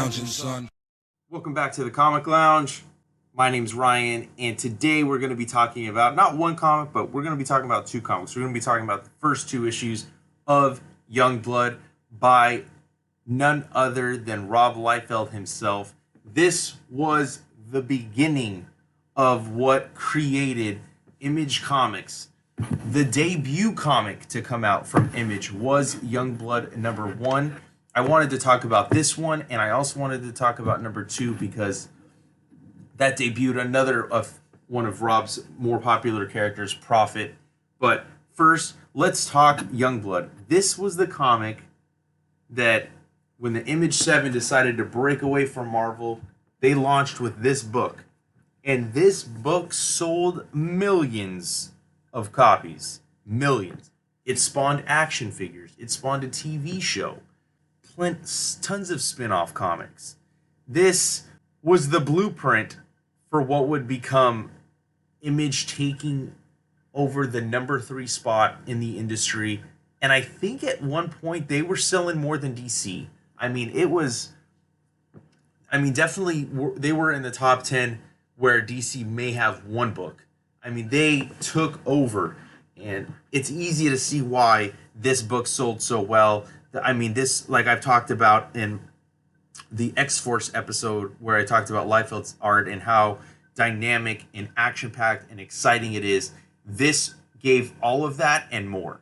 lounging, son. Welcome back to the Comic Lounge. My name's Ryan, and today we're going to be talking about not one comic, but we're going to be talking about two comics. We're going to be talking about the first two issues of Youngblood by none other than Rob Liefeld himself. This was the beginning of what created Image Comics. The debut comic to come out from Image was Youngblood #1. I wanted to talk about this one, and I also wanted to talk about #2 because that debuted another of one of Rob's more popular characters, Prophet. But first, let's talk Youngblood. This was the comic that when the Image 7 decided to break away from Marvel, they launched with this book. And this book sold millions of copies. Millions. It spawned action figures. It spawned a TV show. Tons of spin-off comics. This was the blueprint for what would become Image taking over the #3 spot in the industry. And I think at one point they were selling more than DC. Definitely they were in the top 10 where DC may have one book. They took over, and it's easy to see why this book sold so well. This, like I've talked about in the X-Force episode where I talked about Liefeld's art and how dynamic and action-packed and exciting it is. This gave all of that and more.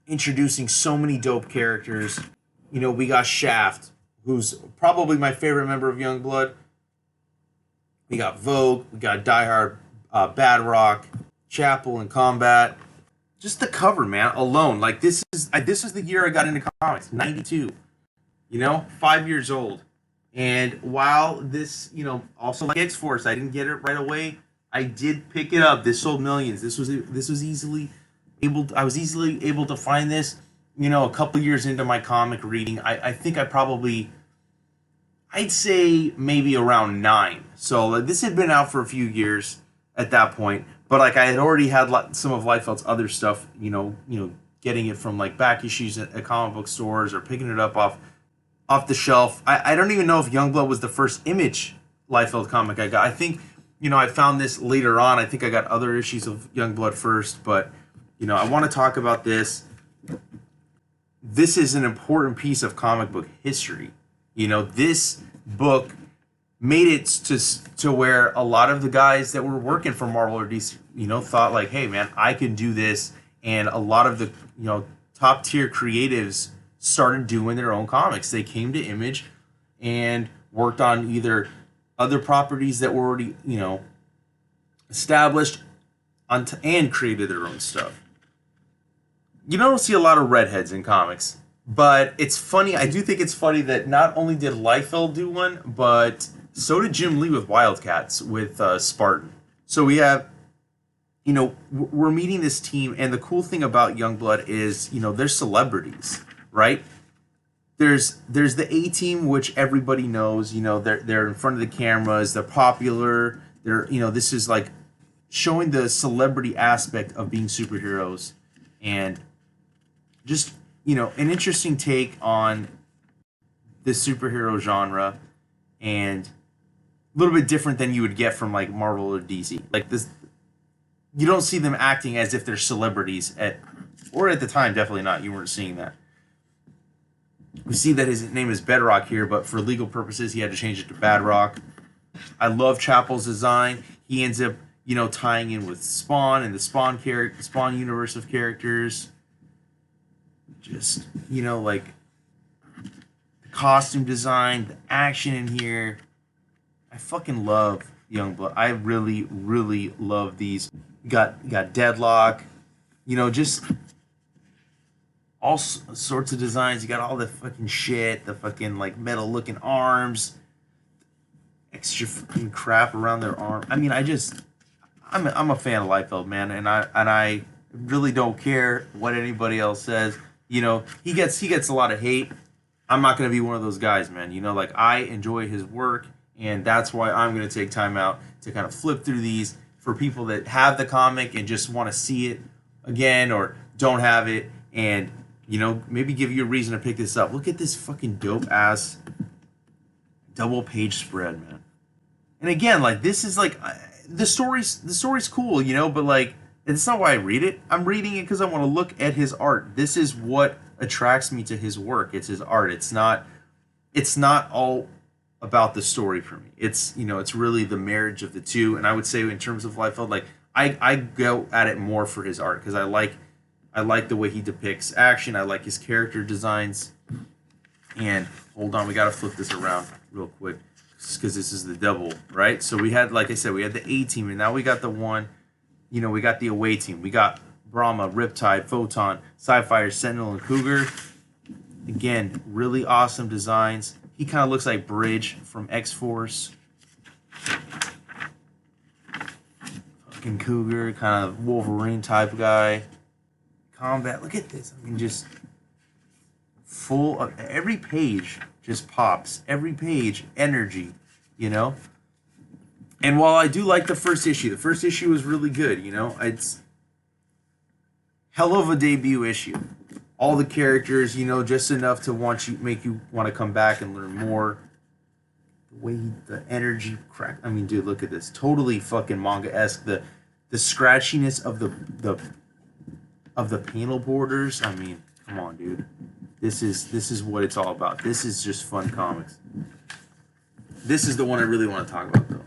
Introducing so many dope characters. We got Shaft, who's probably my favorite member of Youngblood. We got Vogue, we got Die Hard, Bad Rock, Chapel in Combat. Just the cover, man, alone. This was the year I got into comics, 92. 5 years old. And while this, also like X-Force, I didn't get it right away. I did pick it up. This sold millions. I was easily able to find this, a couple years into my comic reading. I think I'd say maybe around 9. So this had been out for a few years at that point. But I had already had some of Liefeld's other stuff, getting it from back issues at comic book stores or picking it up off the shelf. I don't even know if Youngblood was the first Image Liefeld comic I got. I think, I found this later on. I think I got other issues of Youngblood first, but I want to talk about this. This is an important piece of comic book history. This book made it to where a lot of the guys that were working for Marvel or DC, thought hey man, I can do this. And a lot of the, top tier creatives started doing their own comics. They came to Image and worked on either other properties that were already, established and created their own stuff. You don't see a lot of redheads in comics, but it's funny. I do think it's funny that not only did Liefeld do one, but so did Jim Lee with Wildcats with Spartan. So we have, we're meeting this team, and the cool thing about Youngblood is, they're celebrities, right? There's the A-team, which everybody knows. They're in front of the cameras. They're popular. This is showing the celebrity aspect of being superheroes, and just an interesting take on the superhero genre, and a little bit different than you would get from Marvel or DC. This, you don't see them acting as if they're celebrities at the time. Definitely not. You weren't seeing that. We see that his name is Bedrock here, but for legal purposes, he had to change it to Bad Rock. I love Chapel's design. He ends up, tying in with Spawn and the Spawn universe of characters. Just, the costume design, the action in here. I fucking love Youngblood. I really, really love these. You got Deadlock. Just all sorts of designs. You got all the fucking shit, the fucking metal looking arms, extra fucking crap around their arm. I'm a fan of Liefeld, man, and I really don't care what anybody else says. He gets a lot of hate. I'm not gonna be one of those guys, man. I enjoy his work, and that's why I'm gonna take time out to kind of flip through these for people that have the comic and just want to see it again or don't have it, and maybe give you a reason to pick this up. Look at this fucking dope ass double page spread, man. And again, like this is like the story's cool, you know, but like it's not why I read it. I'm reading it because I want to look at his art. This is what attracts me to his work. It's his art. It's not all about the story for me. It's, you know, it's really the marriage of the two. And I would say in terms of Liefeld, like I go at it more for his art because I like the way he depicts action. I like his character designs. And hold on, we got to flip this around real quick because this is the double, right? So we had, like I said, we had the A team, and now we got the one, you know, we got the away team. We got Brahma, Riptide, Photon, Sci-Fire, Sentinel, and Cougar. Again, really awesome designs. He kind of looks like Bridge from X-Force. Fucking Cougar, kind of Wolverine type guy. Combat, look at this. I mean, just full of every page just pops. Every page, energy, you know? And while I do like the first issue was really good, you know? It's hell of a debut issue. All the characters, you know, just enough to make you want to come back and learn more. The way the energy crack. I mean, dude, look at this. Totally fucking manga-esque. The scratchiness of the panel borders. I mean, come on, dude. This is what it's all about. This is just fun comics. This is the one I really want to talk about, though.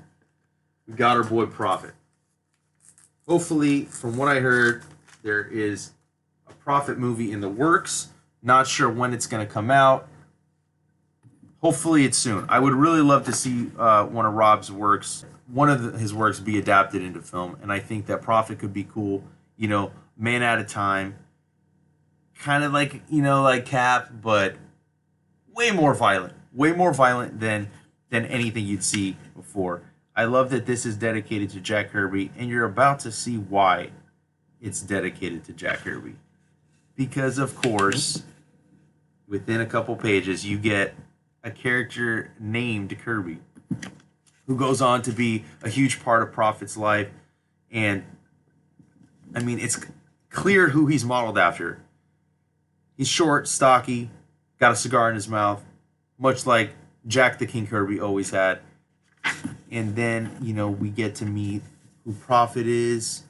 We got our boy Prophet. Hopefully, from what I heard, there is a Prophet movie in the works. Not sure when it's going to come out. Hopefully, it's soon. I would really love to see one of Rob's works, his works, be adapted into film, and I think that Prophet could be cool. You know, man at a time, kind of like, you know, like Cap, but way more violent than anything you'd see before. I love that this is dedicated to Jack Kirby, and you're about to see why it's dedicated to Jack Kirby. Because, of course, within a couple pages, you get a character named Kirby, who goes on to be a huge part of Prophet's life. And, I mean, it's clear who he's modeled after. He's short, stocky, got a cigar in his mouth, much like Jack the King Kirby always had. And then, you know, we get to meet who Prophet is.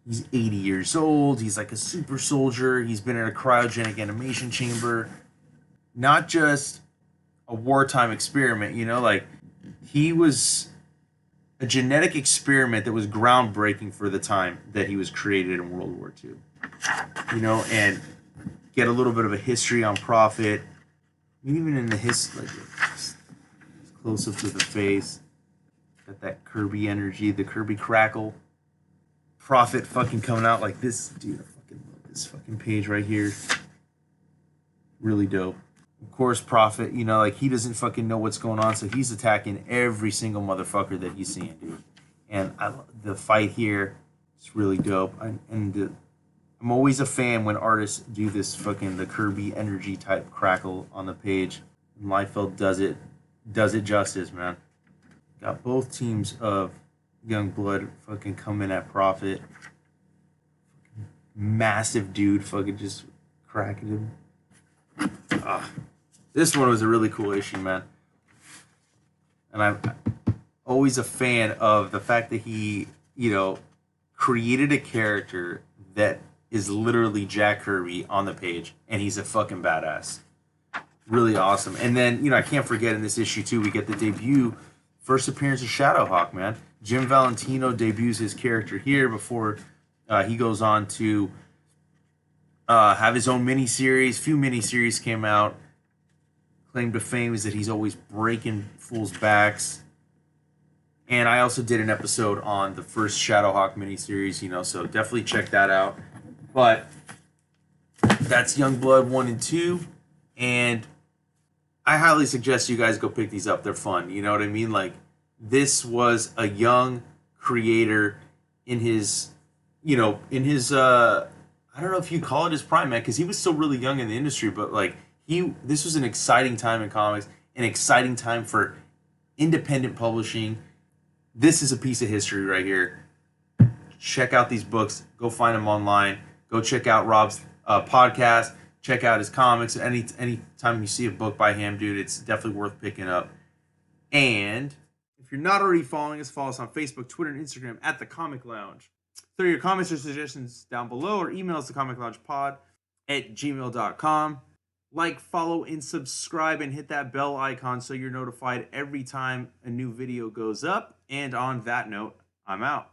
He's 80 years old. He's like a super soldier. He's been in a cryogenic animation chamber. Not just a wartime experiment, you know, like he was a genetic experiment that was groundbreaking for the time that he was created in World War II. You know, and get a little bit of a history on Prophet. I mean, even in the history, like, close up to the face. Got that Kirby energy, the Kirby crackle. Prophet fucking coming out like this. Dude, I fucking love this fucking page right here. Really dope. Of course, Prophet, you know, like he doesn't fucking know what's going on, so he's attacking every single motherfucker that he's seeing, dude. And the fight here is really dope. I'm always a fan when artists do this fucking the Kirby energy type crackle on the page. And Liefeld does it justice, man. Got both teams of Youngblood fucking coming at Prophet. Massive dude fucking just cracking him. This one was a really cool issue, man. And I'm always a fan of the fact that he, you know, created a character that is literally Jack Kirby on the page, and he's a fucking badass. Really awesome. And then, you know, I can't forget in this issue, too, we get the debut, first appearance of Shadowhawk, man. Jim Valentino debuts his character here before he goes on to have his own miniseries. Few miniseries came out. Claim to fame is that he's always breaking fools' backs. And I also did an episode on the first Shadowhawk miniseries, you know, so definitely check that out. But that's Youngblood 1 and 2. And I highly suggest you guys go pick these up. They're fun. You know what I mean? Like, this was a young creator in his, you know, I don't know if you call it his prime, man, because he was still really young in the industry, but like, this was an exciting time in comics, an exciting time for independent publishing. This is a piece of history right here. Check out these books. Go find them online. Go check out Rob's podcast. Check out his comics. Any time you see a book by him, dude, it's definitely worth picking up. And if you're not already following us, follow us on Facebook, Twitter, and Instagram at The Comic Lounge. Throw your comments or suggestions down below or email us thecomicloungepod@gmail.com. Like, follow, and subscribe, and hit that bell icon so you're notified every time a new video goes up. And on that note, I'm out.